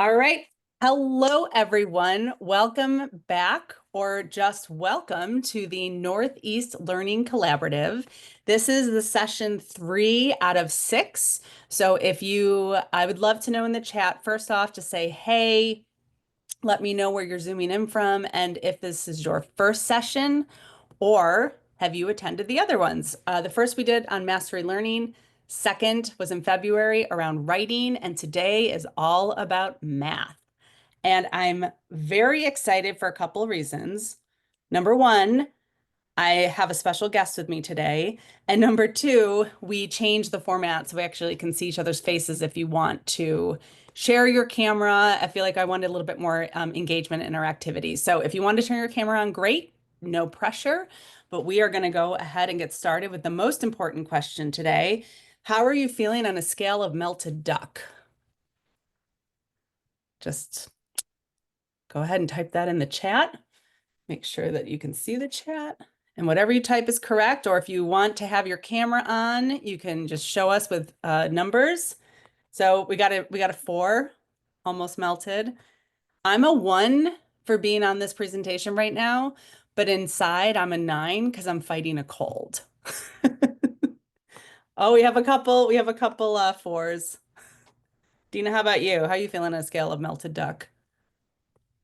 All right. Hello, everyone. Welcome back, or just welcome to the Northeast Learning Collaborative. This is the session 3 out of 6. So I would love to know in the chat, first off, to say, hey, let me know where you're zooming in from and if this is your first session or have you attended the other ones? The first we did on mastery learning, second was in February around writing, and today is all about math. And I'm very excited for a couple of reasons. Number one, I have a special guest with me today. And number two, we changed the format so we actually can see each other's faces if you want to share your camera. I feel like I wanted a little bit more engagement and interactivity. So if you want to turn your camera on, great, no pressure. But we are going to go ahead and get started with the most important question today. How are you feeling on a scale of melted duck? Just go ahead and type that in the chat. Make sure that you can see the chat. And whatever you type is correct, or if you want to have your camera on, you can just show us with numbers. So we got a 4, almost melted. I'm a 1 for being on this presentation right now, but inside I'm a 9 because I'm fighting a cold. Oh, we have a couple 4s. Dina, how about you? How are you feeling on a scale of melted duck?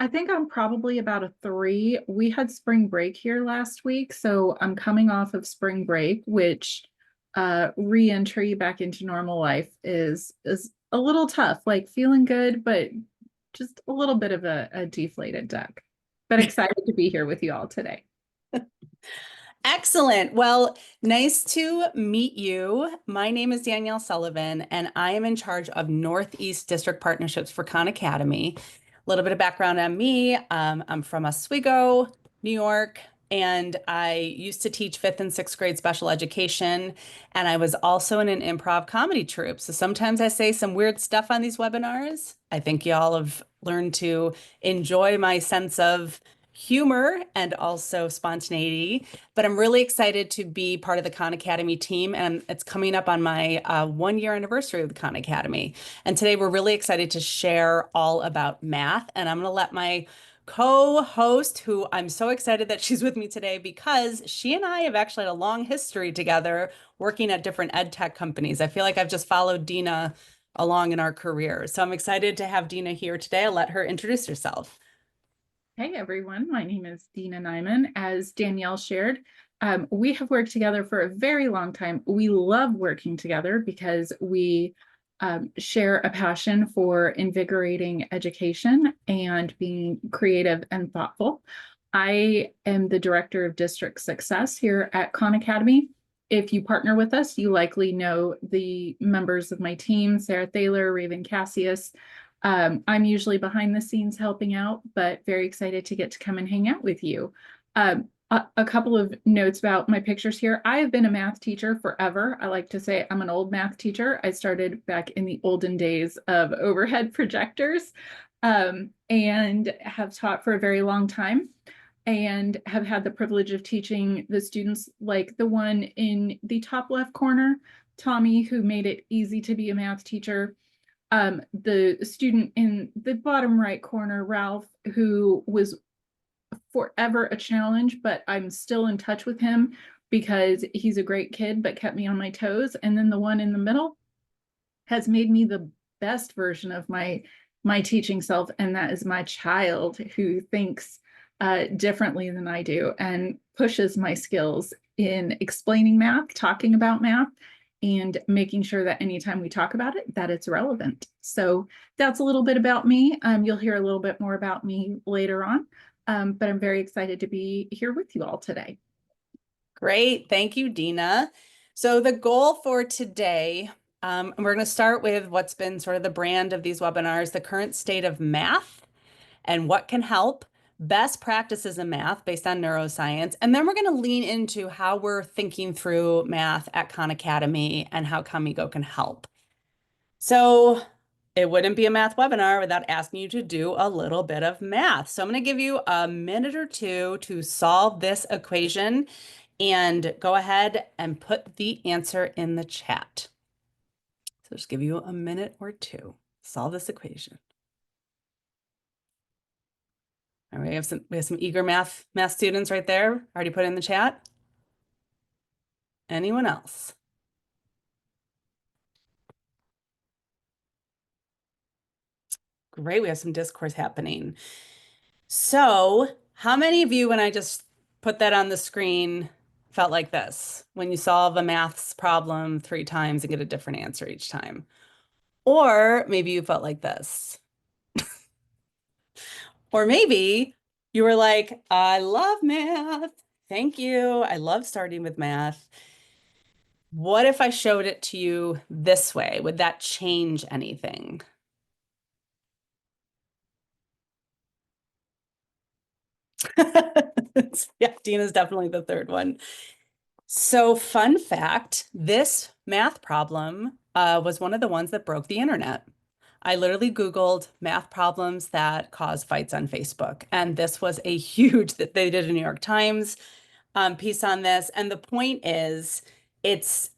I think I'm probably about a 3. We had spring break here last week, so I'm coming off of spring break, which re-entry back into normal life is a little tough, like feeling good, but just a little bit of a deflated duck. But excited to be here with you all today. Excellent. Well, nice to meet you. My name is Danielle Sullivan, and I am in charge of Northeast District Partnerships for Khan Academy. A little bit of background on me. I'm from Oswego, New York, and I used to teach 5th and 6th grade special education, and I was also in an improv comedy troupe. So sometimes I say some weird stuff on these webinars. I think y'all have learned to enjoy my sense of humor and also spontaneity. But I'm really excited to be part of the Khan Academy team, and it's coming up on my 1 year anniversary of the Khan Academy. And today we're really excited to share all about math. And I'm going to let my co-host, who I'm so excited that she's with me today because she and I have actually had a long history together working at different ed tech companies. I feel like I've just followed Dina along in our career. So I'm excited to have Dina here today. I'll let her introduce herself. Hey everyone, my name is Dina Nyman. As Danielle shared, we have worked together for a very long time. We love working together because we share a passion for invigorating education and being creative and thoughtful. I am the Director of District Success here at Khan Academy. If you partner with us, you likely know the members of my team, Sarah Thaler, Raven Cassius. I'm usually behind the scenes helping out, but very excited to get to come and hang out with you. A couple of notes about my pictures here. I have been a math teacher forever. I like to say I'm an old math teacher. I started back in the olden days of overhead projectors, and have taught for a very long time and have had the privilege of teaching the students like the one in the top left corner, Tommy, who made it easy to be a math teacher. The student in the bottom right corner, Ralph, who was forever a challenge, but I'm still in touch with him because he's a great kid, but kept me on my toes. And then the one in the middle has made me the best version of my teaching self, and that is my child who thinks differently than I do and pushes my skills in explaining math, talking about math, and making sure that anytime we talk about it, that it's relevant. So that's a little bit about me. You'll hear a little bit more about me later on, but I'm very excited to be here with you all today. Great. Thank you, Dina. So the goal for today, we're going to start with what's been sort of the brand of these webinars, the current state of math and what can help, best practices in math based on neuroscience. And then we're going to lean into how we're thinking through math at Khan Academy and how Khanmigo can help. So it wouldn't be a math webinar without asking you to do a little bit of math. So I'm going to give you a minute or two to solve this equation and go ahead and put the answer in the chat. So just give you a minute or two. Solve this equation. All right, we have some eager math students right there. Already put it in the chat. Anyone else? Great, we have some discourse happening. So, how many of you, when I just put that on the screen, felt like this? When you solve a maths problem 3 times and get a different answer each time? Or maybe you felt like this. Or maybe you were like, I love math. Thank you. I love starting with math. What if I showed it to you this way? Would that change anything? Yeah, Dina's definitely the third one. So, fun fact, this math problem was one of the ones that broke the internet. I literally Googled math problems that cause fights on Facebook, and this was a huge that they did a New York Times piece on this. And the point is, it's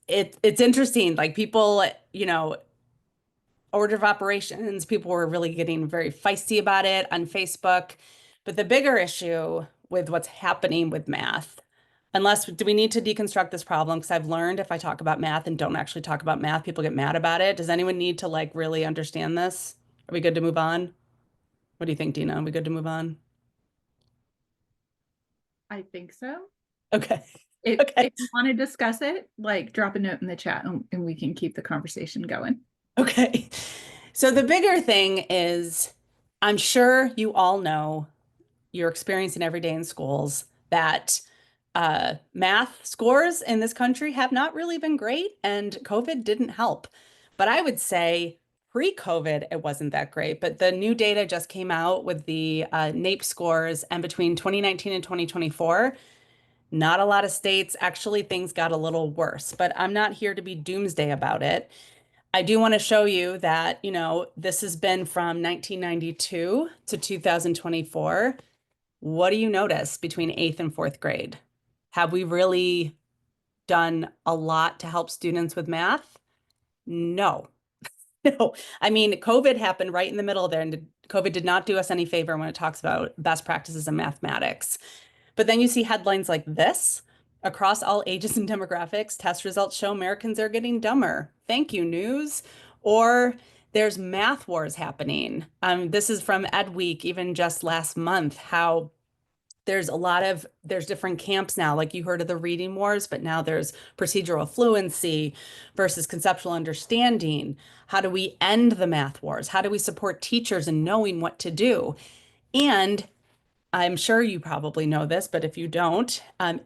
interesting. Like people, order of operations, people were really getting very feisty about it on Facebook. But the bigger issue with what's happening with math, unless do we need to deconstruct this problem? Because I've learned if I talk about math and don't actually talk about math, people get mad about it. Does anyone need to like really understand this? Are we good to move on? What do you think, Dina? Are we good to move on? I think so. Okay. If Okay. you want to discuss it, like drop a note in the chat and we can keep the conversation going. Okay. So the bigger thing is, I'm sure you all know you're experiencing every day in schools that math scores in this country have not really been great, and COVID didn't help. But I would say pre-COVID, it wasn't that great. But the new data just came out with the NAEP scores, and between 2019 and 2024, not a lot of states, actually, things got a little worse. But I'm not here to be doomsday about it. I do want to show you that, this has been from 1992 to 2024. What do you notice between eighth and fourth grade? Have we really done a lot to help students with math? No. No. I mean, COVID happened right in the middle there, and COVID did not do us any favor when it talks about best practices in mathematics. But then you see headlines like this. Across all ages and demographics, test results show Americans are getting dumber. Thank you, news. Or there's math wars happening. This is from Ed Week, even just last month, how there's different camps now. Like you heard of the reading wars, but now there's procedural fluency versus conceptual understanding. How do we end the math wars? How do we support teachers in knowing what to do? And I'm sure you probably know this, but if you don't,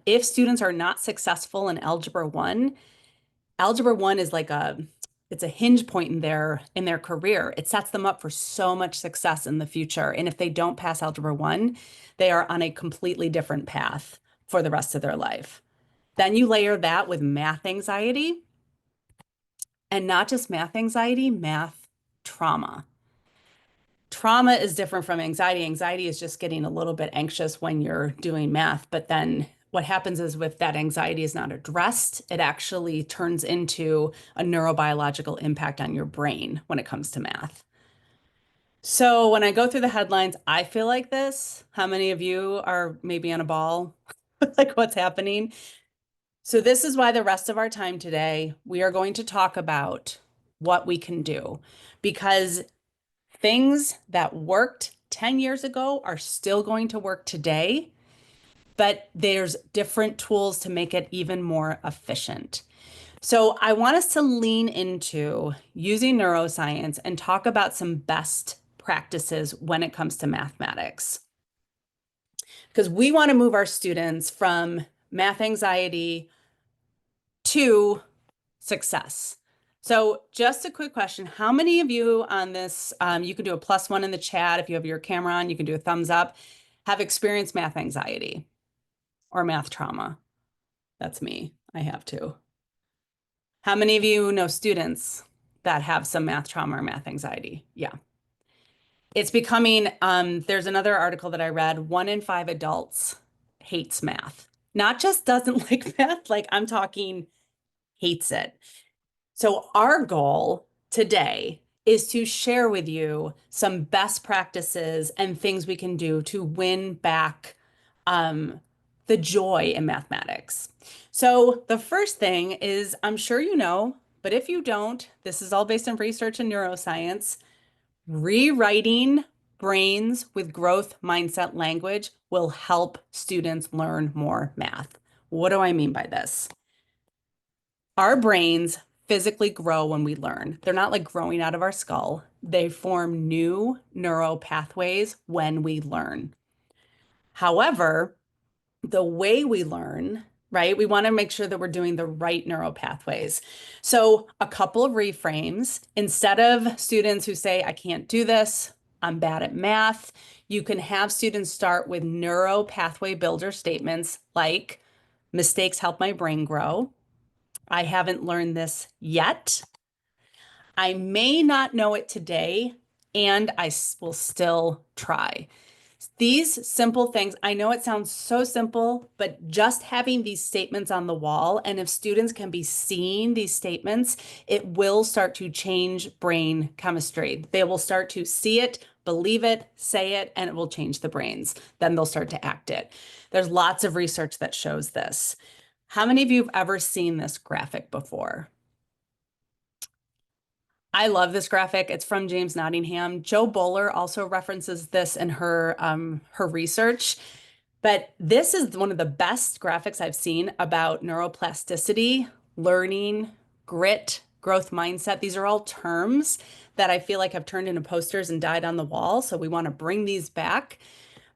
if students are not successful in Algebra 1 is like it's a hinge point in their career. It sets them up for so much success in the future. And if they don't pass Algebra 1, they are on a completely different path for the rest of their life. Then you layer that with math anxiety, and not just math anxiety, math trauma. Trauma is different from anxiety. Anxiety is just getting a little bit anxious when you're doing math, but then what happens is if that anxiety is not addressed, it actually turns into a neurobiological impact on your brain when it comes to math. So when I go through the headlines, I feel like this. How many of you are maybe on a ball? Like what's happening? So this is why the rest of our time today, we are going to talk about what we can do, because things that worked 10 years ago are still going to work today, but there's different tools to make it even more efficient. So I want us to lean into using neuroscience and talk about some best practices when it comes to mathematics. Because we want to move our students from math anxiety to success. So just a quick question. How many of you on this, you can do a +1 in the chat. If you have your camera on, you can do a thumbs up, have experienced math anxiety or math trauma? That's me. I have to. How many of you know students that have some math trauma or math anxiety? Yeah. It's becoming, there's another article that I read, 1 in 5 adults hates math. Not just doesn't like math, like I'm talking hates it. So our goal today is to share with you some best practices and things we can do to win back um, the joy in mathematics. So, the first thing is I'm sure you know, but if you don't, this is all based on research and neuroscience. Rewriting brains with growth mindset language will help students learn more math. What do I mean by this? Our brains physically grow when we learn. They're not like growing out of our skull. They form new neural pathways when we learn. However, the way we learn, right? We want to make sure that we're doing the right neural pathways. So, a couple of reframes instead of students who say, I can't do this, I'm bad at math, you can have students start with neuro pathway builder statements like, mistakes help my brain grow. I haven't learned this yet. I may not know it today, and will still try. These simple things, I know it sounds so simple, but just having these statements on the wall, and if students can be seeing these statements, it will start to change brain chemistry. They will start to see it, believe it, say it, and it will change the brains. Then they'll start to act it. There's lots of research that shows this. How many of you have ever seen this graphic before? I love this graphic. It's from James Nottingham. Joe Bowler also references this in her research. But this is one of the best graphics I've seen about neuroplasticity, learning, grit, growth mindset. These are all terms that I feel like have turned into posters and died on the wall. So we want to bring these back.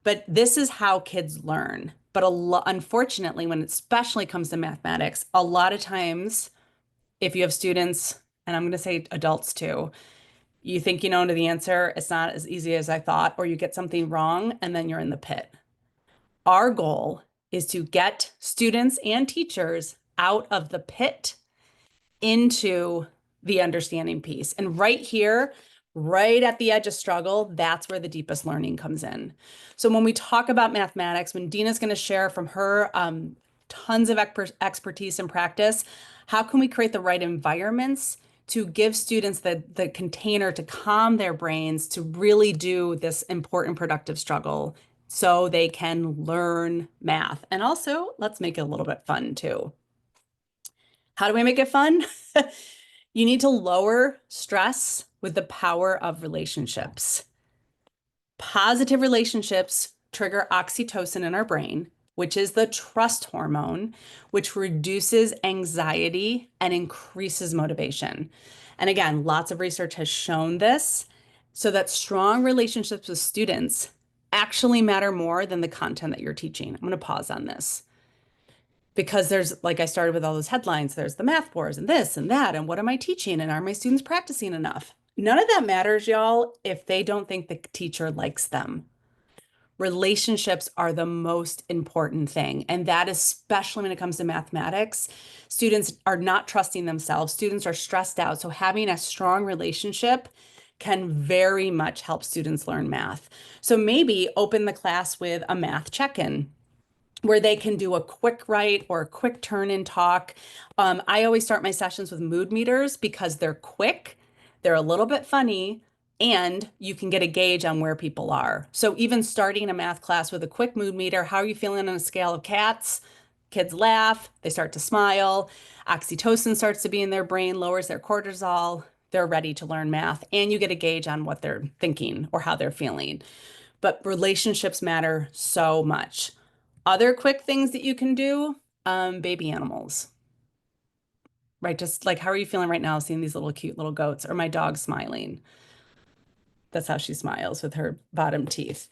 But this is how kids learn. But unfortunately, when it especially comes to mathematics, a lot of times, if you have students, and I'm going to say adults too, you think you know the answer, it's not as easy as I thought, or you get something wrong, and then you're in the pit. Our goal is to get students and teachers out of the pit into the understanding piece. And right here, right at the edge of struggle, that's where the deepest learning comes in. So when we talk about mathematics, when Dina's going to share from her tons of expertise and practice, how can we create the right environments to give students the container to calm their brains to really do this important productive struggle so they can learn math? And also, let's make it a little bit fun too. How do we make it fun? You need to lower stress with the power of relationships. Positive relationships trigger oxytocin in our brain, which is the trust hormone, which reduces anxiety and increases motivation. And again, lots of research has shown this, so that strong relationships with students actually matter more than the content that you're teaching. I'm going to pause on this because there's, like I started with all those headlines, there's the math wars and this and that, and what am I teaching? And are my students practicing enough? None of that matters, y'all, if they don't think the teacher likes them. Relationships are the most important thing. And that, especially when it comes to mathematics, students are not trusting themselves. Students are stressed out. So having a strong relationship can very much help students learn math. So maybe open the class with a math check-in where they can do a quick write or a quick turn in talk. I always start my sessions with mood meters because they're quick, they're a little bit funny, and you can get a gauge on where people are. So even starting a math class with a quick mood meter, how are you feeling on a scale of cats? Kids laugh, they start to smile, oxytocin starts to be in their brain, lowers their cortisol, they're ready to learn math, and you get a gauge on what they're thinking or how they're feeling. But relationships matter so much. Other quick things that you can do, baby animals, right? Just like, how are you feeling right now seeing these little cute little goats or my dog smiling? That's how she smiles with her bottom teeth.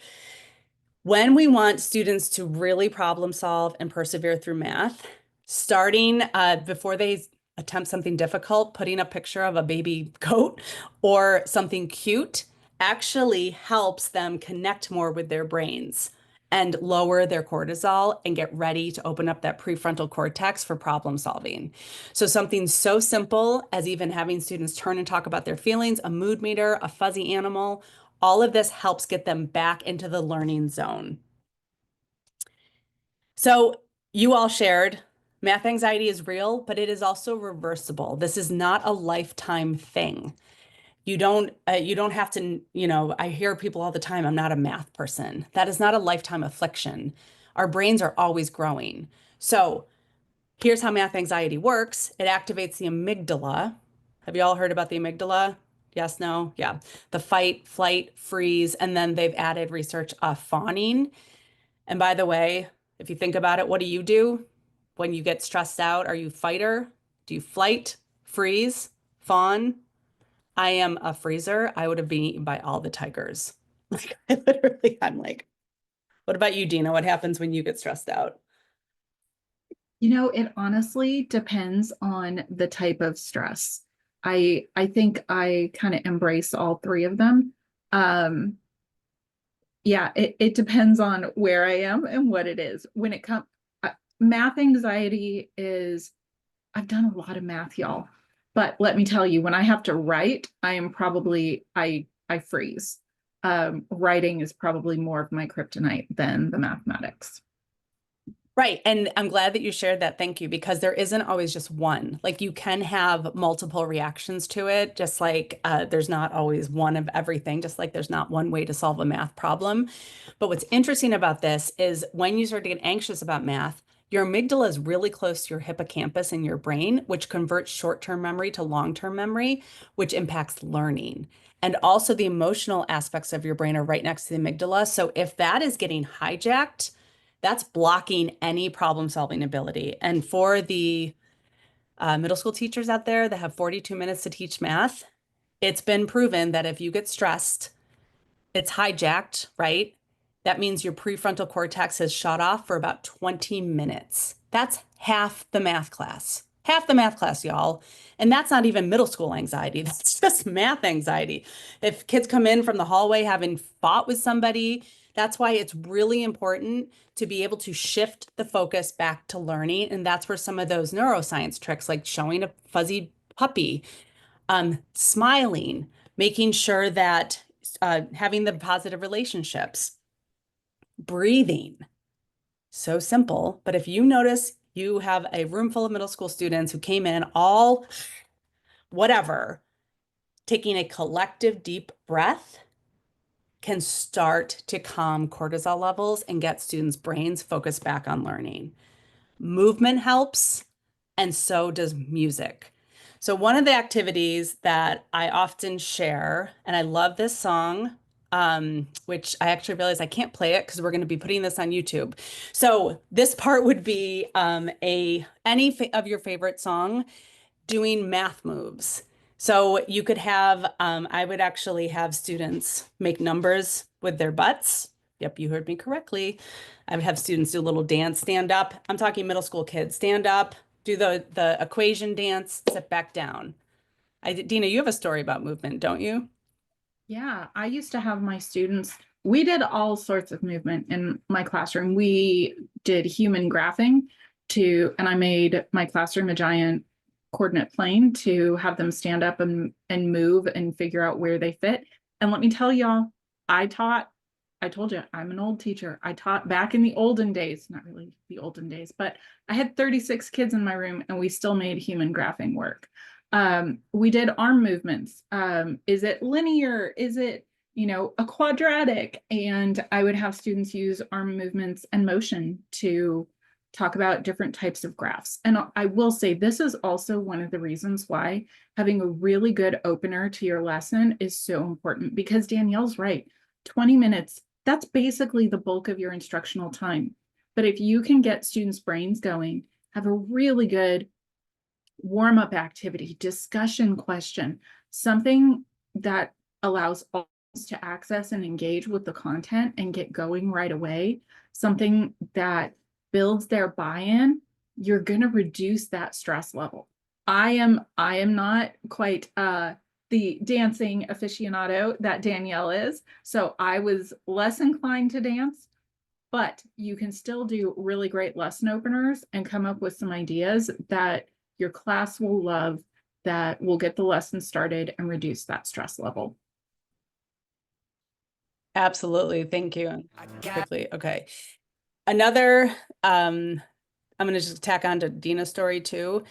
When we want students to really problem solve and persevere through math, starting before they attempt something difficult, putting a picture of a baby goat or something cute actually helps them connect more with their brains and lower their cortisol and get ready to open up that prefrontal cortex for problem solving. So something so simple as even having students turn and talk about their feelings, a mood meter, a fuzzy animal, all of this helps get them back into the learning zone. So you all shared math anxiety is real, but it is also reversible. This is not a lifetime thing. You don't have to, I hear people all the time, I'm not a math person. That is not a lifetime affliction. Our brains are always growing. So here's how math anxiety works. It activates the amygdala. Have you all heard about the amygdala? Yes, no? Yeah. The fight, flight, freeze, and then they've added research of fawning. And by the way, if you think about it, what do you do when you get stressed out? Are you fighter? Do you flight, freeze, fawn? I am a freezer. I would have been eaten by all the tigers. Like I literally, I'm like, what about you, Dina? What happens when you get stressed out? It honestly depends on the type of stress. I think I kind of embrace all three of them. Um, yeah, it depends on where I am and what it is. When it comes, math anxiety is, I've done a lot of math, y'all. But let me tell you, when I have to write, I freeze. Writing is probably more of my kryptonite than the mathematics. Right. And I'm glad that you shared that. Thank you. Because there isn't always just one. Like you can have multiple reactions to it, just like there's not always one of everything, just like there's not one way to solve a math problem. But what's interesting about this is when you start to get anxious about math, your amygdala is really close to your hippocampus in your brain, which converts short-term memory to long-term memory, which impacts learning. And also the emotional aspects of your brain are right next to the amygdala. So if that is getting hijacked, that's blocking any problem solving ability. And for the middle school teachers out there that have 42 minutes to teach math, it's been proven that if you get stressed, it's hijacked, right? That means your prefrontal cortex has shut off for about 20 minutes. That's half the math class, y'all. And that's not even middle school anxiety. That's just math anxiety. If kids come in from the hallway having fought with somebody, that's why it's really important to be able to shift the focus back to learning. And that's where some of those neuroscience tricks, like showing a fuzzy puppy, smiling, making sure that having the positive relationships, breathing. So simple. But if you notice you have a room full of middle school students who came in all whatever, taking a collective deep breath can start to calm cortisol levels and get students' brains focused back on learning. Movement helps, and so does music. So, one of the activities that I often share, and I love this song, which I actually realize I can't play it because we're going to be putting this on YouTube. So, this part would be of your favorite song doing math moves. So you could have, I would actually have students make numbers with their butts. Yep, you heard me correctly. I would have students do a little dance, stand up. I'm talking middle school kids, stand up, do the equation dance, sit back down. Dina, you have a story about movement, don't you? Yeah, I used to have my students, we did all sorts of movement in my classroom. We did human graphing and I made my classroom a giant coordinate plane to have them stand up and move and figure out where they fit. And let me tell y'all, I taught, I told you, I'm an old teacher. I taught back in the olden days, not really the olden days, but I had 36 kids in my room and we still made human graphing work. We did arm movements. Is it linear? Is it, a quadratic? And I would have students use arm movements and motion to talk about different types of graphs. And I will say this is also one of the reasons why having a really good opener to your lesson is so important, because Danielle's right. 20 minutes, that's basically the bulk of your instructional time. But if you can get students' brains going, have a really good warm-up activity, discussion question, something that allows all to access and engage with the content and get going right away, something that builds their buy-in, you're going to reduce that stress level. I am not quite the dancing aficionado that Danielle is, so I was less inclined to dance, but you can still do really great lesson openers and come up with some ideas that your class will love, that will get the lesson started and reduce that stress level. Absolutely. Thank you. Quickly. Okay. Another, I'm going to just tack on to Dina's story too.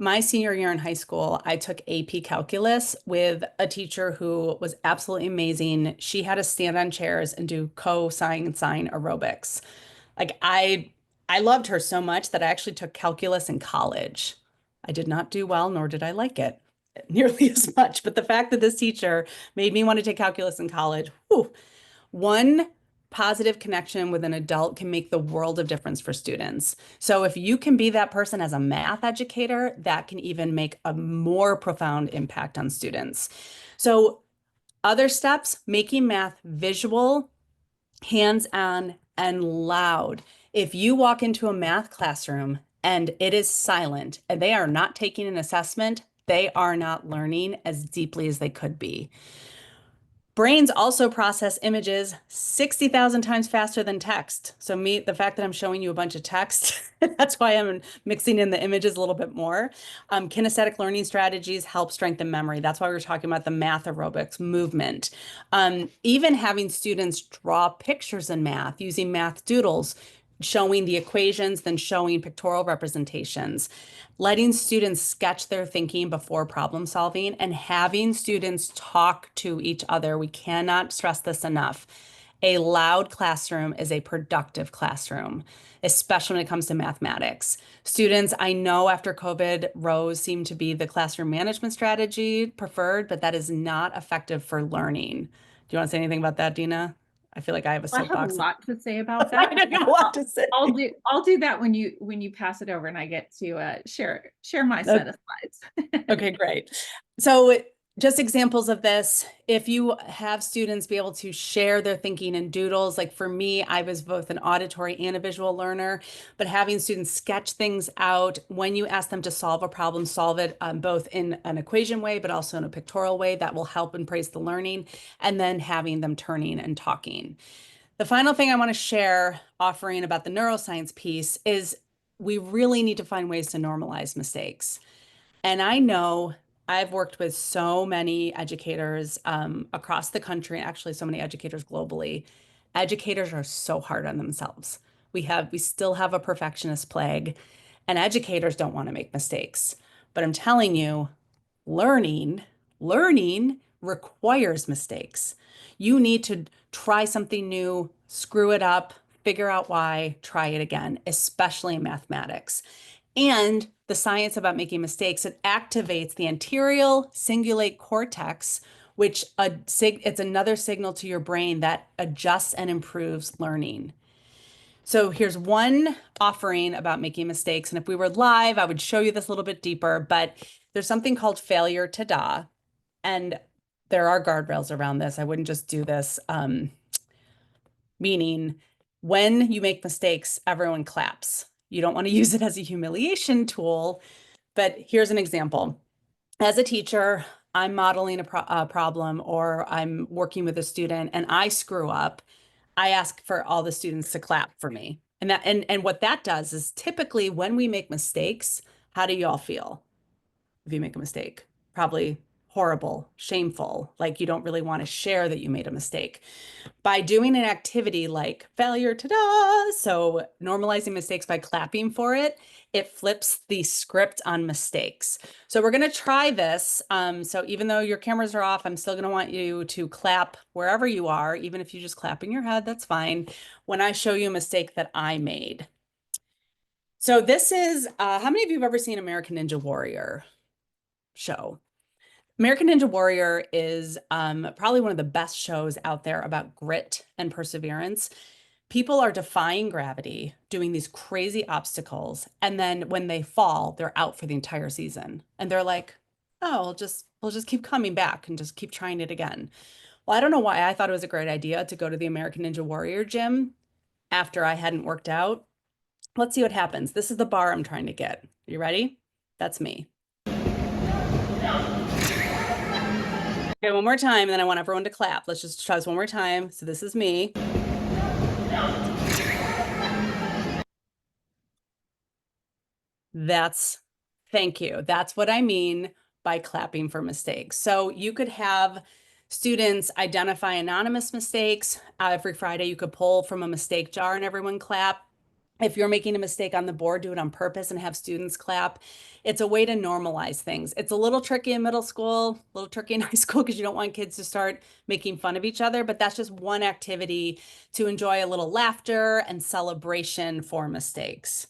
My senior year in high school, I took AP Calculus with a teacher who was absolutely amazing. She had us stand on chairs and do cosine and sine aerobics. Like I loved her so much that I actually took calculus in college. I did not do well, nor did I like it nearly as much. But the fact that this teacher made me want to take calculus in college, whew, one positive connection with an adult can make the world of difference for students. So if you can be that person as a math educator, that can even make a more profound impact on students. So other steps, making math visual, hands-on, and loud. If you walk into a math classroom and it is silent and they are not taking an assessment, they are not learning as deeply as they could be. Brains also process images 60,000 times faster than text. So the fact that I'm showing you a bunch of text, that's why I'm mixing in the images a little bit more. Kinesthetic learning strategies help strengthen memory. That's why we're talking about the math aerobics movement. Even having students draw pictures in math using math doodles, showing the equations, then showing pictorial representations, letting students sketch their thinking before problem solving, and having students talk to each other. We cannot stress this enough. A loud classroom is a productive classroom, especially when it comes to mathematics. Students, I know after COVID, rows seem to be the classroom management strategy preferred, but that is not effective for learning. Do you want to say anything about that, Dina? I feel like I have a I have a soapbox. lot to say about I that, don't but have a lot to say. I'll do that when you pass it over and I get to share my set of slides. Okay, great. So just examples of this, if you have students be able to share their thinking in doodles, like for me, I was both an auditory and a visual learner, but having students sketch things out when you ask them to solve a problem, solve it both in an equation way, but also in a pictorial way, that will help and praise the learning, and then having them turning and talking. The final thing I want to share, offering about the neuroscience piece, is we really need to find ways to normalize mistakes. And I know I've worked with so many educators across the country, actually so many educators globally. Educators are so hard on themselves. We still have a perfectionist plague, and educators don't want to make mistakes. But I'm telling you, learning, learning requires mistakes. You need to try something new, screw it up, figure out why, try it again, especially in mathematics. And the science about making mistakes, it activates the anterior cingulate cortex, which it's another signal to your brain that adjusts and improves learning. So here's one offering about making mistakes. And if we were live, I would show you this a little bit deeper, but there's something called failure to da. And there are guardrails around this. I wouldn't just do this. Meaning when you make mistakes, everyone claps. You don't want to use it as a humiliation tool, but here's an example. As a teacher, I'm modeling a problem or I'm working with a student and I screw up. I ask for all the students to clap for me. And what that does is typically when we make mistakes, how do you all feel if you make a mistake? Probably horrible, shameful, like you don't really want to share that you made a mistake. By doing an activity like failure, ta-da, so normalizing mistakes by clapping for it, it flips the script on mistakes. So we're going to try this. So even though your cameras are off, I'm still going to want you to clap wherever you are, even if you just clap in your head, that's fine, when I show you a mistake that I made. So this is, how many of you have ever seen American Ninja Warrior show? American Ninja Warrior is probably one of the best shows out there about grit and perseverance. People are defying gravity, doing these crazy obstacles, and then when they fall, they're out for the entire season. And they're like, "Oh, we'll just keep coming back and just keep trying it again." Well, I don't know why I thought it was a great idea to go to the American Ninja Warrior gym after I hadn't worked out. Let's see what happens. This is the bar I'm trying to get. You ready? That's me. Okay, one more time, and then I want everyone to clap. Let's just try this one more time. So this is me. That's, thank you. That's what I mean by clapping for mistakes. So you could have students identify anonymous mistakes. Every Friday, you could pull from a mistake jar and everyone clap. If you're making a mistake on the board, do it on purpose and have students clap. It's a way to normalize things. It's a little tricky in middle school, a little tricky in high school because you don't want kids to start making fun of each other, but that's just one activity to enjoy a little laughter and celebration for mistakes.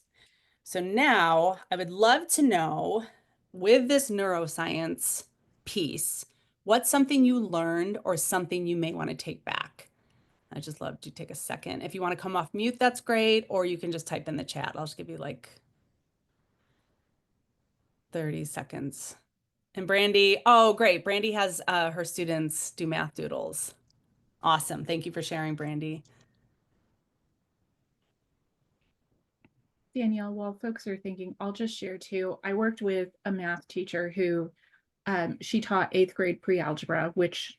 So now I would love to know, with this neuroscience piece, what's something you learned or something you may want to take back? I just love to take a second. If you want to come off mute, that's great. Or you can just type in the chat. I'll just give you like 30 seconds. And Brandy, oh, great. Brandy has her students do math doodles. Awesome. Thank you for sharing, Brandy. Danielle, while folks are thinking, I'll just share too. I worked with a math teacher who she taught 8th grade pre-algebra, which,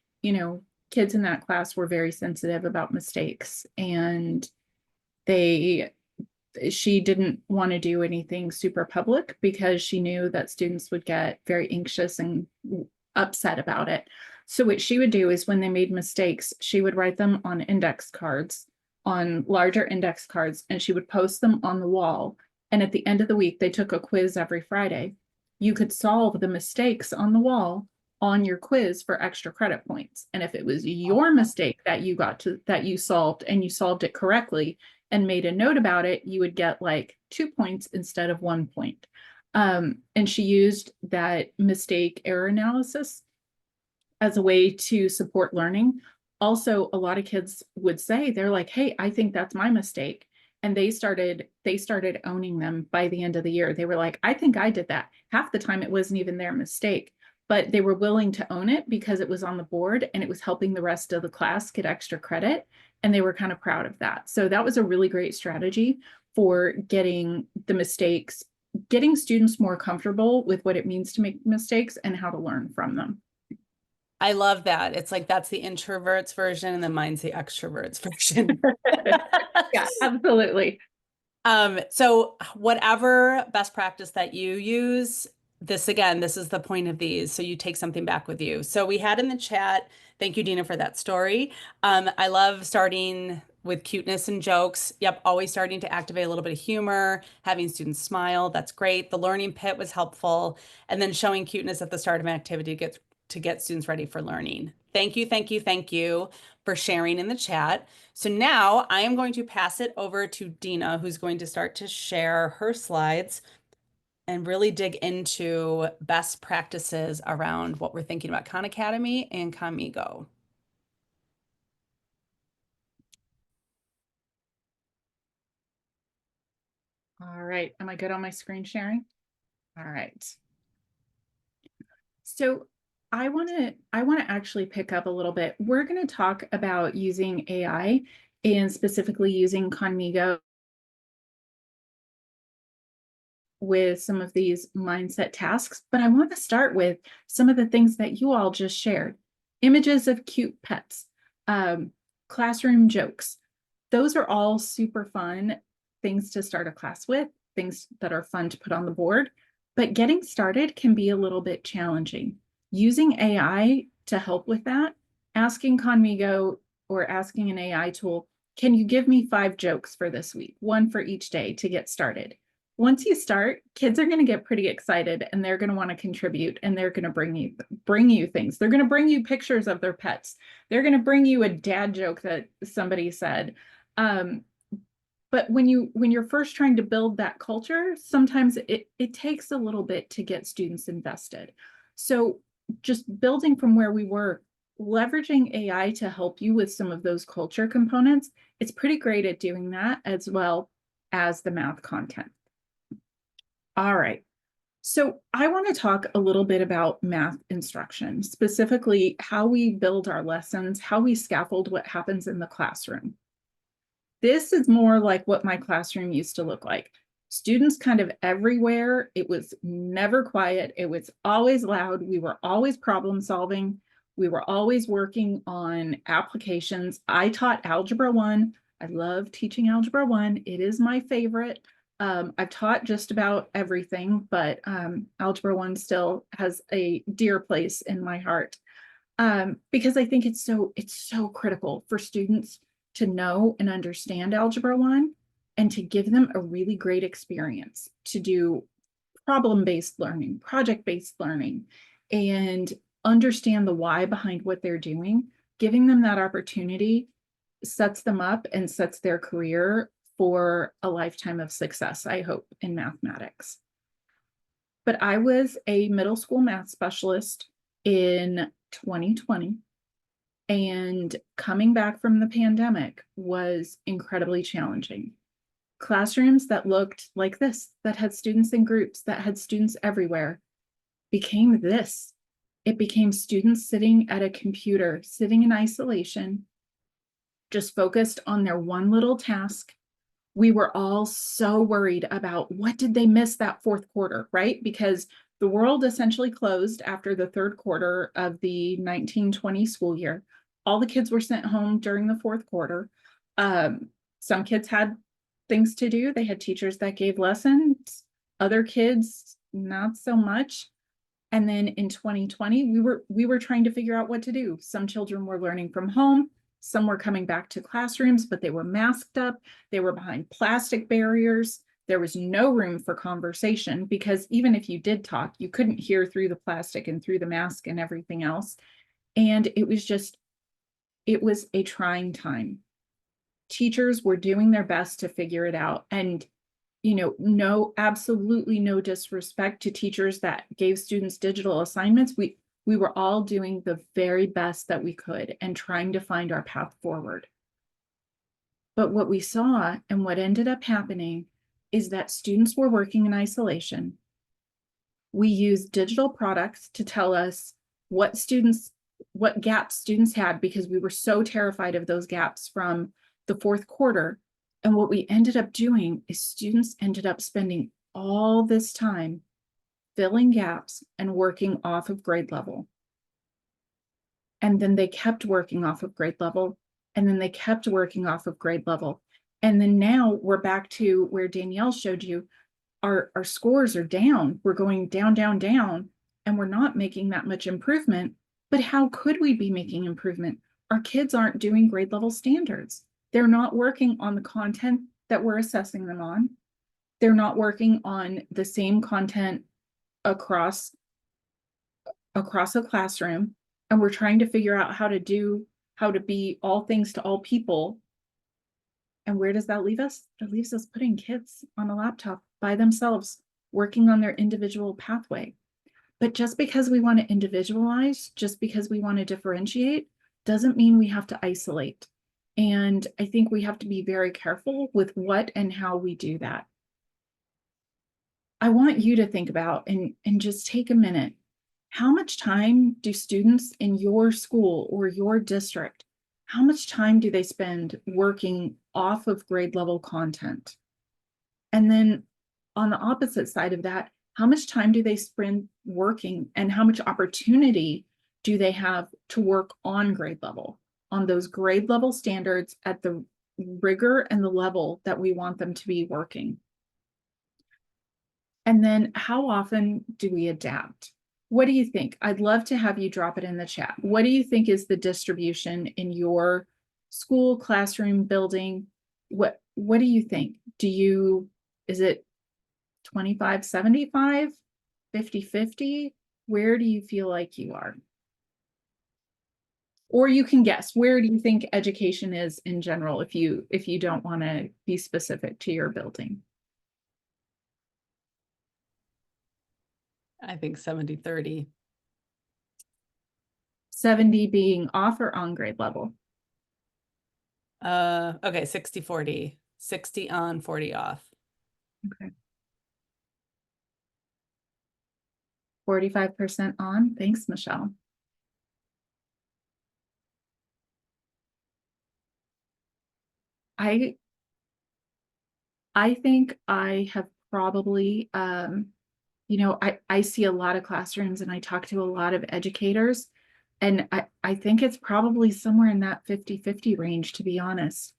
kids in that class were very sensitive about mistakes, and she didn't want to do anything super public because she knew that students would get very anxious and upset about it. So what she would do is when they made mistakes, she would write them on index cards, on larger index cards, and she would post them on the wall. And at the end of the week, they took a quiz every Friday. You could solve the mistakes on the wall on your quiz for extra credit points. And if it was your mistake that you solved and you solved it correctly and made a note about it, you would get like 2 points instead of 1 point. And she used that mistake error analysis as a way to support learning. Also, a lot of kids would say, they're like, hey, I think that's my mistake. And they started owning them by the end of the year. They were like, I think I did that. Half the time it wasn't even their mistake, but they were willing to own it because it was on the board and it was helping the rest of the class get extra credit. And they were kind of proud of that. So that was a really great strategy for getting the mistakes, getting students more comfortable with what it means to make mistakes and how to learn from them. I love that. It's like that's the introverts version, and then mine's the extroverts version. Yeah, absolutely. So whatever best practice that you use, this again, this is the point of these. So you take something back with you. So we had in the chat, thank you, Dina, for that story. I love starting with cuteness and jokes. Yep, always starting to activate a little bit of humor, having students smile. That's great. The learning pit was helpful. And then showing cuteness at the start of an activity to get students ready for learning. Thank you, thank you, thank you for sharing in the chat. So now I am going to pass it over to Dina, who's going to start to share her slides and really dig into best practices around what we're thinking about Khan Academy and Khanmigo. All right. Am I good on my screen sharing? All right. So I want to actually pick up a little bit. We're going to talk about using AI and specifically using Khanmigo with some of these mindset tasks, but I want to start with some of the things that you all just shared. Images of cute pets, classroom jokes. Those are all super fun things to start a class with, things that are fun to put on the board, but getting started can be a little bit challenging. Using AI to help with that, asking Khanmigo or asking an AI tool, can you give me 5 jokes for this week, one for each day to get started? Once you start, kids are going to get pretty excited and they're going to want to contribute and they're going to bring you things. They're going to bring you pictures of their pets. They're going to bring you a dad joke that somebody said. But when you're first trying to build that culture, sometimes it takes a little bit to get students invested. So just building from where we were, leveraging AI to help you with some of those culture components, it's pretty great at doing that as well as the math content. All right. So I want to talk a little bit about math instruction, specifically how we build our lessons, how we scaffold what happens in the classroom. This is more like what my classroom used to look like. Students kind of everywhere. It was never quiet. It was always loud. We were always problem solving. We were always working on applications. I taught Algebra 1. I love teaching Algebra 1. It is my favorite. I've taught just about everything, but Algebra 1 still has a dear place in my heart because I think it's so critical for students to know and understand Algebra 1 and to give them a really great experience to do problem-based learning, project-based learning, and understand the why behind what they're doing. Giving them that opportunity sets them up and sets their career for a lifetime of success, I hope, in mathematics. But I was a middle school math specialist in 2020, and coming back from the pandemic was incredibly challenging. Classrooms that looked like this, that had students in groups, that had students everywhere, became this. It became students sitting at a computer, sitting in isolation, just focused on their one little task. We were all so worried about what did they miss that fourth quarter, right? Because the world essentially closed after the third quarter of the 1920 school year. All the kids were sent home during the fourth quarter. Some kids had things to do. They had teachers that gave lessons. Other kids, not so much. And then in 2020, we were trying to figure out what to do. Some children were learning from home. Some were coming back to classrooms, but they were masked up. They were behind plastic barriers. There was no room for conversation because even if you did talk, you couldn't hear through the plastic and through the mask and everything else. And it was a trying time. Teachers were doing their best to figure it out. And, absolutely no disrespect to teachers that gave students digital assignments. We were all doing the very best that we could and trying to find our path forward. But what we saw and what ended up happening is that students were working in isolation. We used digital products to tell us what gaps students had because we were so terrified of those gaps from the fourth quarter. And what we ended up doing is students ended up spending all this time filling gaps and working off of grade level. And then they kept working off of grade level. And then they kept working off of grade level. And then now we're back to where Danielle showed you, our scores are down. We're going down, down, down, and we're not making that much improvement. But how could we be making improvement? Our kids aren't doing grade level standards. They're not working on the content that we're assessing them on. They're not working on the same content across a classroom. And we're trying to figure out how to be all things to all people. And where does that leave us? It leaves us putting kids on a laptop by themselves, working on their individual pathway. But just because we want to individualize, just because we want to differentiate, doesn't mean we have to isolate. And I think we have to be very careful with what and how we do that. I want you to think about and just take a minute. How much time do students in your school or your district, how much time do they spend working off of grade level content? And then on the opposite side of that, how much time do they spend working and how much opportunity do they have to work on grade level, on those grade level standards at the rigor and the level that we want them to be working? And then how often do we adapt? What do you think? I'd love to have you drop it in the chat. What do you think is the distribution in your school, classroom, building? What do you think? Is it 25-75, 50-50? Where do you feel like you are? Or you can guess, where do you think education is in general if you don't want to be specific to your building? I think 70-30. 70 being off or on grade level? Okay, 60-40. 60 on, 40 off. Okay. 45% on. Thanks, Michelle. I think I have probably, I see a lot of classrooms and I talk to a lot of educators, and I think it's probably somewhere in that 50-50 range, to be honest.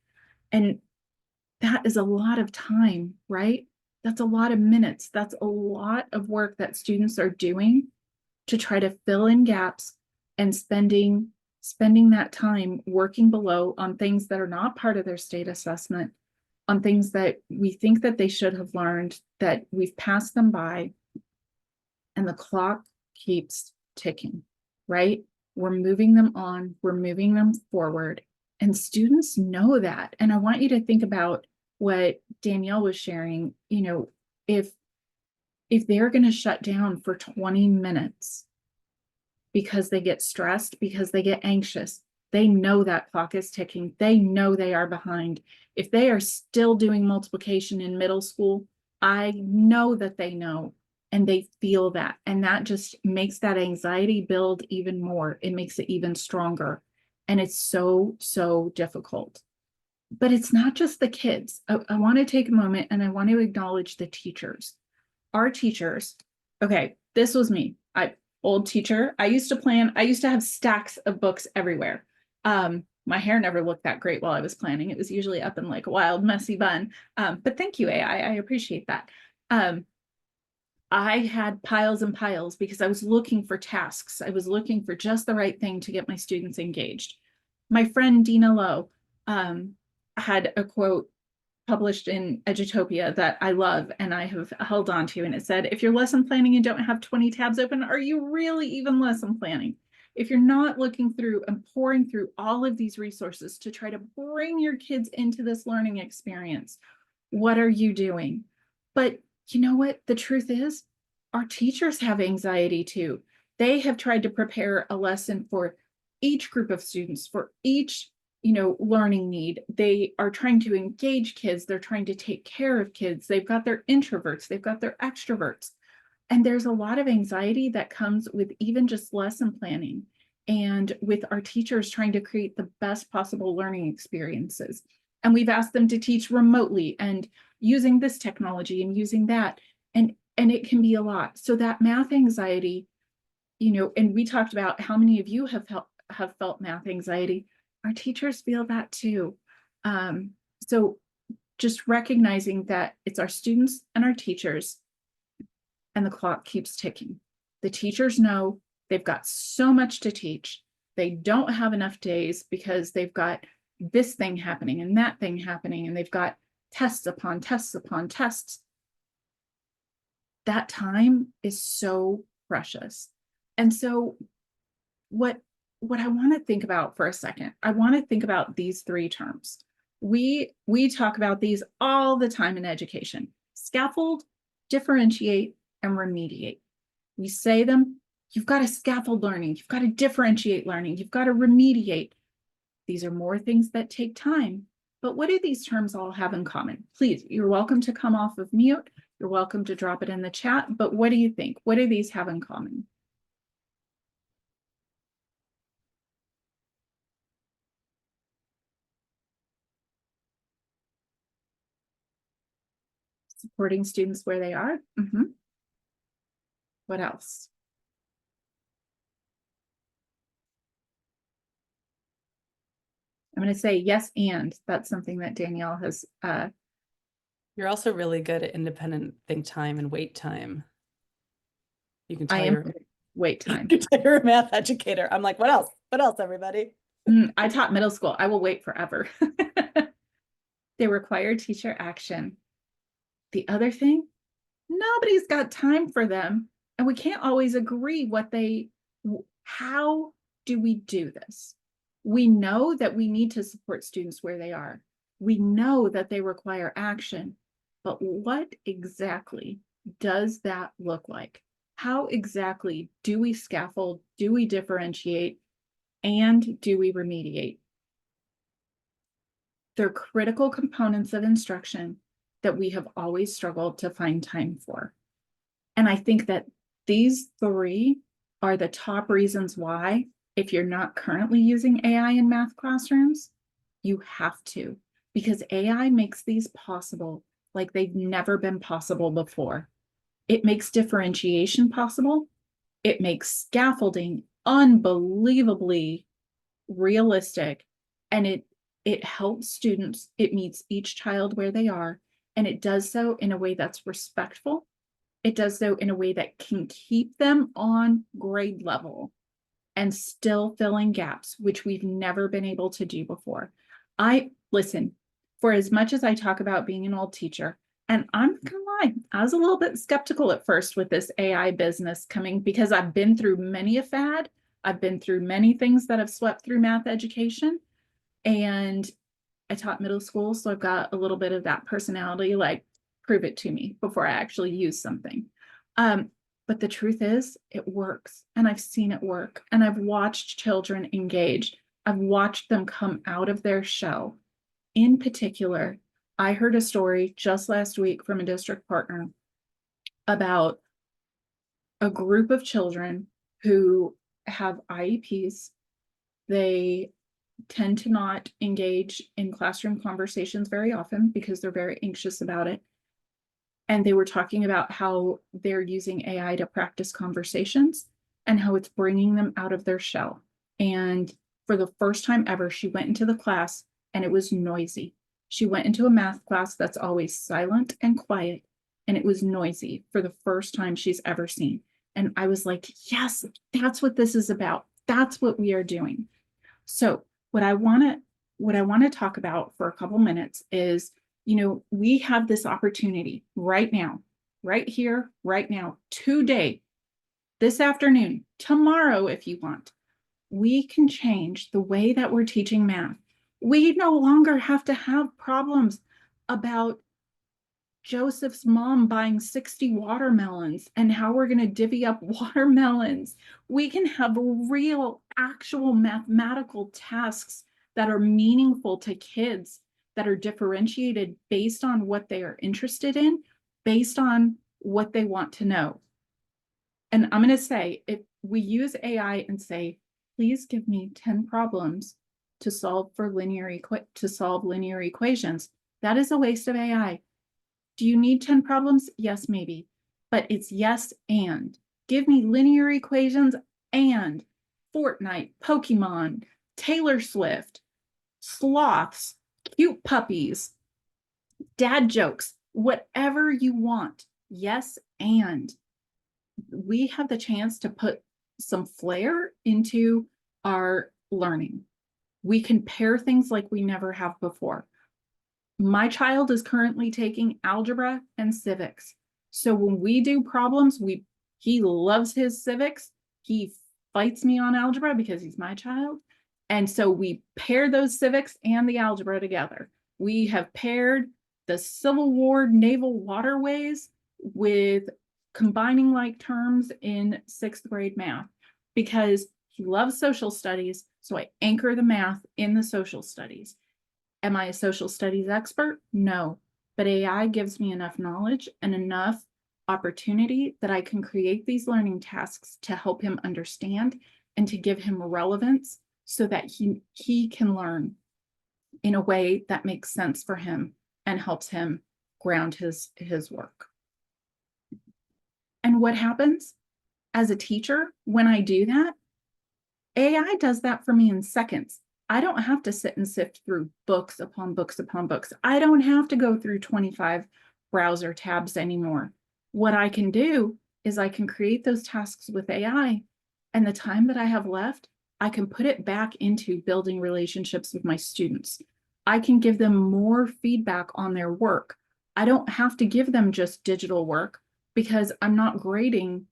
And that is a lot of time, right? That's a lot of minutes. That's a lot of work that students are doing to try to fill in gaps and spending that time working below on things that are not part of their state assessment. on things that we think that they should have learned, that we've passed them by, and the clock keeps ticking, right? We're moving them on, we're moving them forward, and students know that. And I want you to think about what Danielle was sharing. If they're going to shut down for 20 minutes because they get stressed, because they get anxious, they know that clock is ticking. They know they are behind. If they are still doing multiplication in middle school, I know that they know, and they feel that. And that just makes that anxiety build even more. It makes it even stronger. And it's so, so difficult. But it's not just the kids. I want to take a moment and I want to acknowledge the teachers. Our teachers, okay, this was me. Old teacher. I used to have stacks of books everywhere. My hair never looked that great while I was planning. It was usually up in like a wild, messy bun. But thank you, AI. I appreciate that. I had piles and piles because I was looking for tasks. I was looking for just the right thing to get my students engaged. My friend Dina Lowe had a quote published in Edutopia that I love and I have held on to, and it said, if you're lesson planning and don't have 20 tabs open, are you really even lesson planning? If you're not looking through and pouring through all of these resources to try to bring your kids into this learning experience, what are you doing? But you know what? The truth is, our teachers have anxiety too. They have tried to prepare a lesson for each group of students, for each learning need. They are trying to engage kids. They're trying to take care of kids. They've got their introverts, they've got their extroverts. And there's a lot of anxiety that comes with even just lesson planning and with our teachers trying to create the best possible learning experiences. And we've asked them to teach remotely and using this technology and using that. And it can be a lot. So that math anxiety, and we talked about how many of you have felt math anxiety. Our teachers feel that too. So just recognizing that it's our students and our teachers, and the clock keeps ticking. The teachers know they've got so much to teach. They don't have enough days because they've got this thing happening and that thing happening, and they've got tests upon tests upon tests. That time is so precious. And so what I want to think about for a second, I want to think about these three terms. We talk about these all the time in education: scaffold, differentiate, and remediate. We say them. You've got to scaffold learning, you've got to differentiate learning, you've got to remediate. These are more things that take time. But what do these terms all have in common? Please, you're welcome to come off of mute. You're welcome to drop it in the chat. But what do you think? What do these have in common? Supporting students where they are. What else? I'm going to say yes, and that's something that Danielle has. You're also really good at independent think time and wait time. You can tell I am wait time. You can tell you're a math educator. I'm like, what else? What else, everybody? I taught middle school. I will wait forever. They require teacher action. The other thing, nobody's got time for them, and we can't always agree how do we do this? We know that we need to support students where they are. We know that they require action, but what exactly does that look like? How exactly do we scaffold, do we differentiate, and do we remediate? They're critical components of instruction that we have always struggled to find time for. And I think that these three are the top reasons why, if you're not currently using AI in math classrooms, you have to, because AI makes these possible like they've never been possible before. It makes differentiation possible. It makes scaffolding unbelievably realistic, and it helps students. It meets each child where they are, and it does so in a way that's respectful. It does so in a way that can keep them on grade level and still fill in gaps, which we've never been able to do before. Listen, for as much as I talk about being an old teacher, and I'm not gonna lie, I was a little bit skeptical at first with this AI business coming because I've been through many a fad. I've been through many things that have swept through math education. And I taught middle school, so I've got a little bit of that personality, like prove it to me before I actually use something. But the truth is, it works, and I've seen it work, and I've watched children engage. I've watched them come out of their shell. In particular, I heard a story just last week from a district partner about a group of children who have IEPs. They tend to not engage in classroom conversations very often because they're very anxious about it. And they were talking about how they're using AI to practice conversations and how it's bringing them out of their shell. And for the first time ever, she went into the class and it was noisy. She went into a math class that's always silent and quiet, and it was noisy for the first time she's ever seen. And I was like, yes, that's what this is about. That's what we are doing. So what I want to talk about for a couple minutes is, we have this opportunity right now, right here, right now, today, this afternoon, tomorrow, if you want. We can change the way that we're teaching math. We no longer have to have problems about Joseph's mom buying 60 watermelons and how we're going to divvy up watermelons. We can have real, actual mathematical tasks that are meaningful to kids, that are differentiated based on what they are interested in, based on what they want to know. And I'm going to say, if we use AI and say, please give me 10 problems to solve linear equations, that is a waste of AI. Do you need 10 problems? Yes, maybe. But it's yes and. Give me linear equations and Fortnite, Pokemon, Taylor Swift, sloths, cute puppies, dad jokes, whatever you want. Yes, and. We have the chance to put some flair into our learning. We can pair things like we never have before. My child is currently taking algebra and civics. So when we do problems, he loves his civics. He fights me on algebra because he's my child. And so we pair those civics and the algebra together. We have paired the Civil War naval waterways with combining like terms in 6th grade math because he loves social studies. So I anchor the math in the social studies. Am I a social studies expert? No, but AI gives me enough knowledge and enough opportunity that I can create these learning tasks to help him understand and to give him relevance so that he can learn in a way that makes sense for him and helps him ground his work. And what happens as a teacher when I do that? AI does that for me in seconds. I don't have to sit and sift through books upon books upon books. I don't have to go through 25 browser tabs anymore. What I can do is I can create those tasks with AI, and the time that I have left, I can put it back into building relationships with my students. I can give them more feedback on their work. I don't have to give them just digital work because I'm not grading,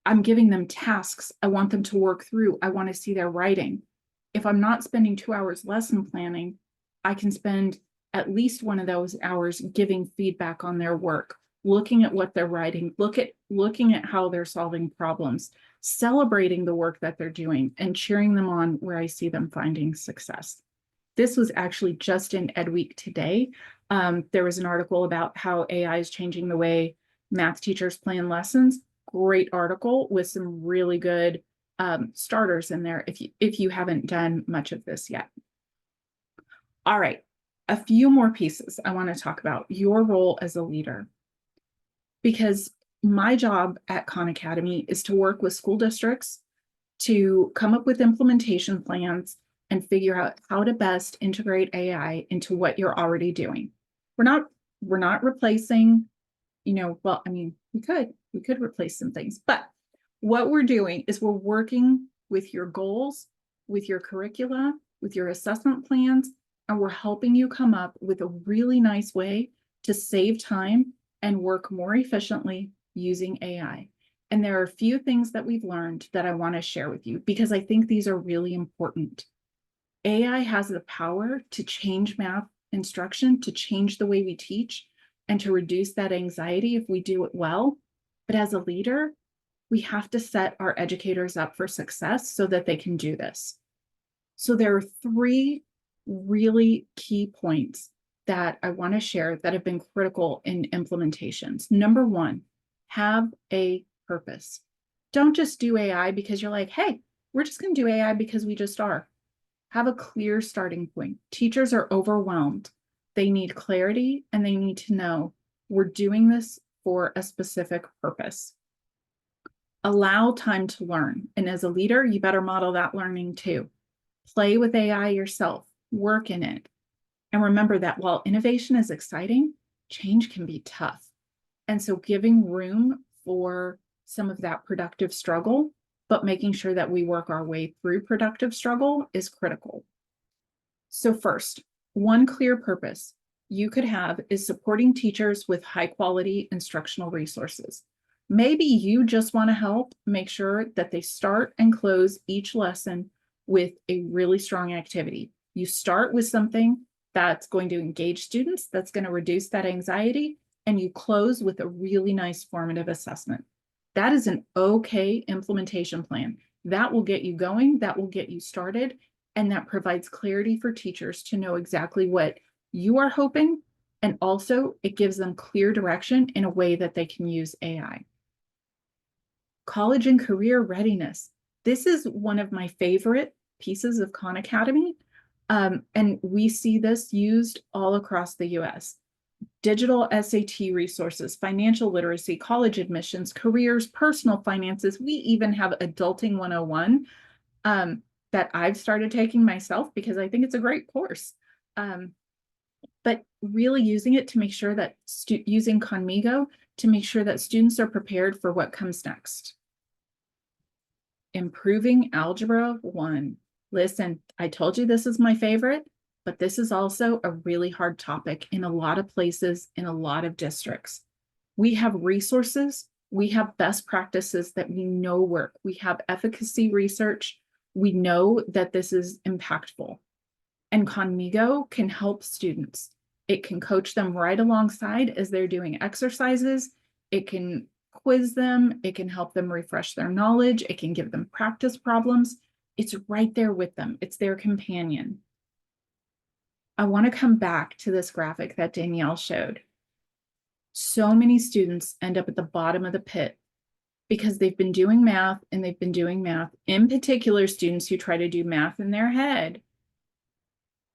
I'm giving them tasks. I want them to work through. I want to see their writing. If I'm not spending 2 hours lesson planning, I can spend at least one of those hours giving feedback on their work, looking at what they're writing, looking at how they're solving problems, celebrating the work that they're doing, and cheering them on where I see them finding success. This was actually just in Ed Week today. There was an article about how AI is changing the way math teachers plan lessons. Great article with some really good starters in there if you haven't done much of this yet. All right, a few more pieces I want to talk about. Your role as a leader. Because my job at Khan Academy is to work with school districts to come up with implementation plans and figure out how to best integrate AI into what you're already doing. We're not replacing, well, I mean, we could replace some things, but what we're doing is we're working with your goals, with your curricula, with your assessment plans, and we're helping you come up with a really nice way to save time and work more efficiently using AI. And there are a few things that we've learned that I want to share with you because I think these are really important. AI has the power to change math instruction, to change the way we teach, and to reduce that anxiety if we do it well. But as a leader, we have to set our educators up for success so that they can do this. So there are three really key points that I want to share that have been critical in implementations. Number one, have a purpose. Don't just do AI because you're like, hey, we're just going to do AI because we just are. Have a clear starting point. Teachers are overwhelmed. They need clarity and they need to know we're doing this for a specific purpose. Allow time to learn. And as a leader, you better model that learning too. Play with AI yourself, work in it. And remember that while innovation is exciting, change can be tough. And so giving room for some of that productive struggle, but making sure that we work our way through productive struggle is critical. So first, one clear purpose you could have is supporting teachers with high quality instructional resources. Maybe you just want to help make sure that they start and close each lesson with a really strong activity. You start with something that's going to engage students, that's going to reduce that anxiety, and you close with a really nice formative assessment. That is an okay implementation plan. That will get you going, that will get you started, and that provides clarity for teachers to know exactly what you are hoping, and also it gives them clear direction in a way that they can use AI. College and career readiness. This is one of my favorite pieces of Khan Academy, and we see this used all across the US. Digital SAT resources, financial literacy, college admissions, careers, personal finances. We even have Adulting 101 that I've started taking myself because I think it's a great course. But really using it to make sure that using Khanmigo to make sure that students are prepared for what comes next. Improving Algebra 1. Listen, I told you this is my favorite, but this is also a really hard topic in a lot of places, in a lot of districts. We have resources, we have best practices that we know work, we have efficacy research, we know that this is impactful. And Khanmigo can help students. It can coach them right alongside as they're doing exercises. It can quiz them. It can help them refresh their knowledge. It can give them practice problems. It's right there with them. It's their companion. I want to come back to this graphic that Danielle showed. So many students end up at the bottom of the pit because they've been doing math and they've been doing math. In particular, students who try to do math in their head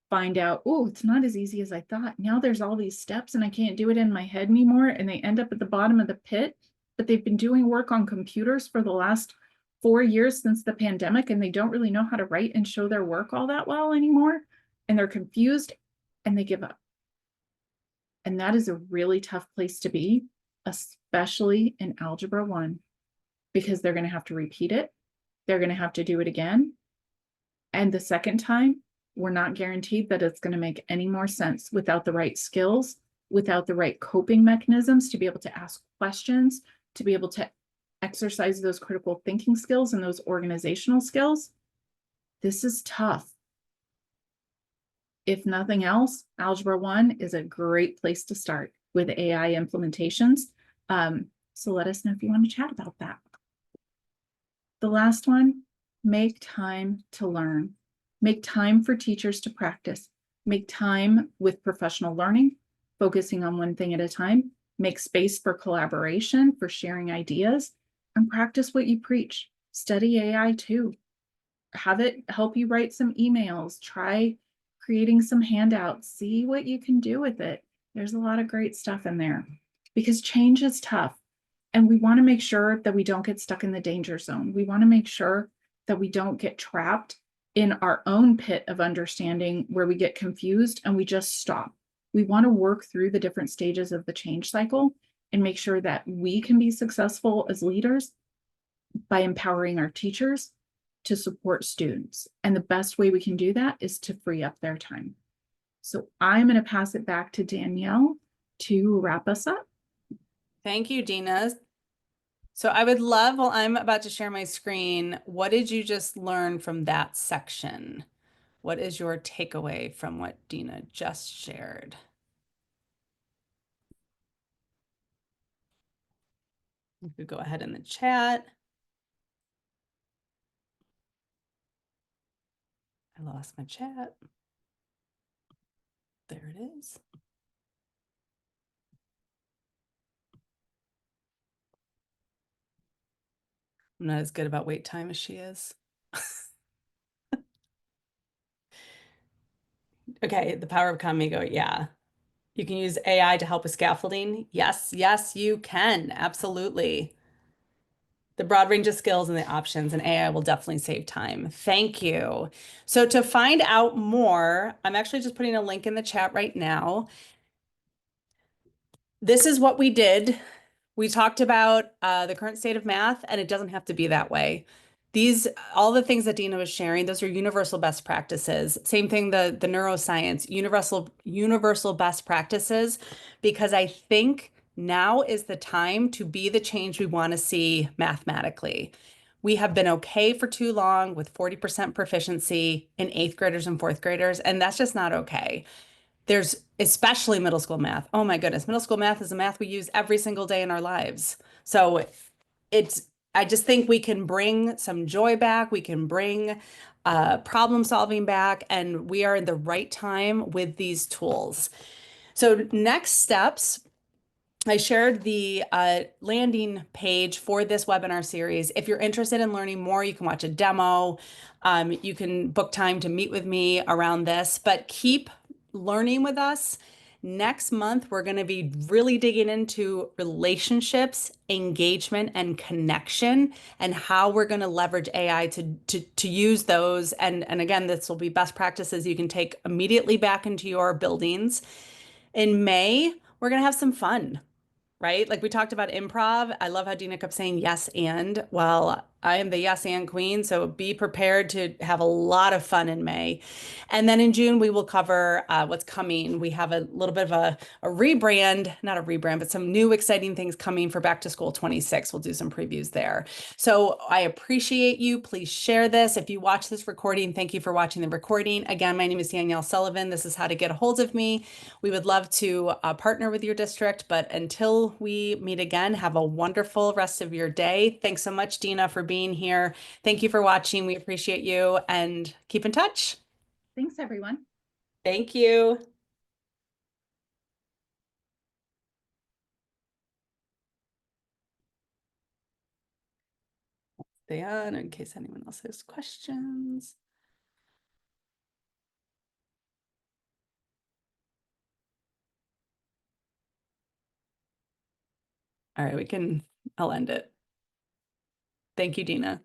find out, oh, it's not as easy as I thought. Now there's all these steps and I can't do it in my head anymore. And they end up at the bottom of the pit, but they've been doing work on computers for the last 4 years since the pandemic, and they don't really know how to write and show their work all that well anymore. And they're confused and they give up. And that is a really tough place to be, especially in Algebra 1, because they're going to have to repeat it. They're going to have to do it again. And the second time, we're not guaranteed that it's going to make any more sense without the right skills, without the right coping mechanisms to be able to ask questions, to be able to exercise those critical thinking skills and those organizational skills. This is tough. If nothing else, Algebra 1 is a great place to start with AI implementations. So let us know if you want to chat about that. The last one, make time to learn. Make time for teachers to practice. Make time with professional learning, focusing on one thing at a time. Make space for collaboration, for sharing ideas, and practice what you preach. Study AI too. Have it help you write some emails. Try creating some handouts. See what you can do with it. There's a lot of great stuff in there because change is tough. And we want to make sure that we don't get stuck in the danger zone. We want to make sure that we don't get trapped in our own pit of understanding where we get confused and we just stop. We want to work through the different stages of the change cycle and make sure that we can be successful as leaders by empowering our teachers to support students. And the best way we can do that is to free up their time. So I'm going to pass it back to Danielle to wrap us up. Thank you, Dina. So I would love, while I'm about to share my screen, what did you just learn from that section? What is your takeaway from what Dina just shared? You could go ahead in the chat. I lost my chat. There it is. I'm not as good about wait time as she is. Okay, the power of Khanmigo. Yeah. You can use AI to help with scaffolding. Yes, yes, you can. Absolutely. The broad range of skills and the options, and AI will definitely save time. Thank you. So to find out more, I'm actually just putting a link in the chat right now. This is what we did. We talked about the current state of math, and it doesn't have to be that way. These, all the things that Dina was sharing, those are universal best practices. Same thing, the neuroscience, universal best practices, because I think now is the time to be the change we want to see mathematically. We have been okay for too long with 40% proficiency in eighth graders and fourth graders, and that's just not okay. There's especially middle school math. Oh my goodness, middle school math is a math we use every single day in our lives. So it's, I just think we can bring some joy back. We can bring problem solving back, and we are in the right time with these tools. So next steps, I shared the landing page for this webinar series. If you're interested in learning more, you can watch a demo. You can book time to meet with me around this, but keep learning with us. Next month, we're going to be really digging into relationships, engagement, and connection, and how we're going to leverage AI to use those. And again, this will be best practices you can take immediately back into your buildings. In May, we're going to have some fun, right? Like we talked about improv. I love how Dina kept saying yes and. Well, I am the yes and queen, so be prepared to have a lot of fun in May. And then in June, we will cover what's coming. We have a little bit of a rebrand, not a rebrand, but some new exciting things coming for Back to School 26. We'll do some previews there. So I appreciate you. Please share this. If you watch this recording, thank you for watching the recording. Again, my name is Danielle Sullivan. This is how to get a hold of me. We would love to partner with your district, but until we meet again, have a wonderful rest of your day. Thanks so much, Dina, for being here. Thank you for watching. We appreciate you, and keep in touch. Thanks, everyone. Thank you. Stay on in case anyone else has questions. All right, I'll end it. Thank you, Dina.